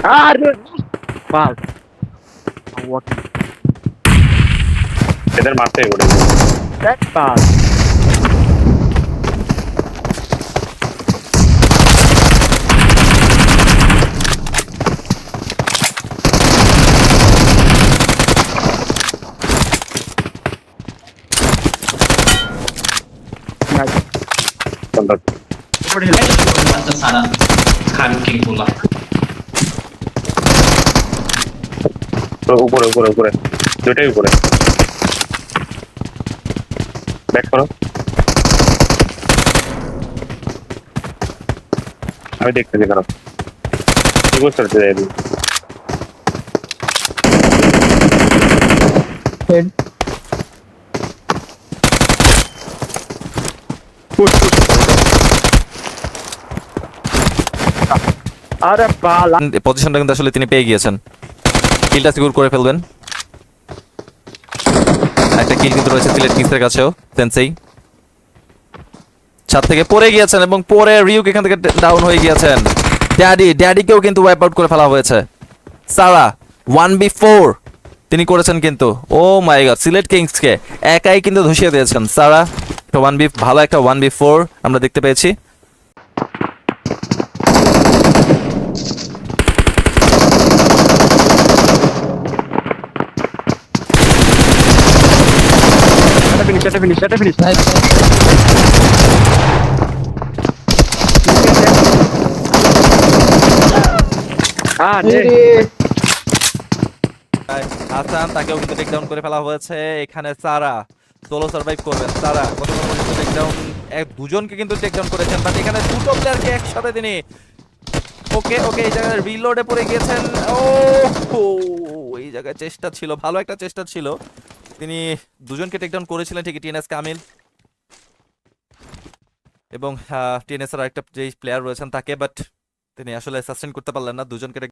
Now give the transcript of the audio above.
আরে বাস এদের মারতে এগুলো দেখ বাস উপরে hill Manta sana kanking pula. উপরে উপরে উপরে দুইটাই উপরে ব্যাক করো আমি দেখতেছি কারণ কি করতে যাই হেড পুশ পুশ আরে বালা পজিশনটা কিন্তু আসলে তিনি পেয়ে গিয়েছেন। কিলটা সিকিউর করে ফেলবেন। একটা কিল কিন্তু রয়েছে সিলেট কিংসের কাছেও। সেন্সেই ছাদ থেকে পড়ে গিয়েছেন এবং পরে রিউক এখান থেকে ডাউন হয়ে গিয়েছেন। ড্যাডিকেও কিন্তু ওয়াইপ আউট করে ফেলা হয়েছে। সারা 1v4 তিনি করেছেন কিন্তু। ও মাই গড, সিলেট কিংসকে একাই কিন্তু ধসিয়ে দিয়েছেন সারা। একটা 1v ভালো একটা 1v4 আমরা দেখতে পেয়েছি। এটা ফিনিশ হাসান তাকেও কিন্তু টেক ডাউন করে ফেলা হয়েছে। এখানে সারা সোলো সার্ভাইভ করবেন। সারা গতকাল পর্যন্ত টেক ডাউন দুজনকে কিন্তু টেক ডাউন করেছেন, বাট এখানে দুটো প্লেয়ারকে একসাথে তিনি ওকে ওকে এই জায়গায় রিলোডে পড়ে গিয়েছেন। ও এই জায়গায় চেষ্টা ছিল, ভালো একটা চেষ্টা ছিল। তিনি দুজনকে টেক ডাউন করেছিলেন ঠিকই, টিএনএস কামিল এবং টিএনএস এর আরেকটা যে প্লেয়ার রয়েছেন তাকে, বাট তিনি আসলে সাস্টেন করতে পারলেন না দুজনকে।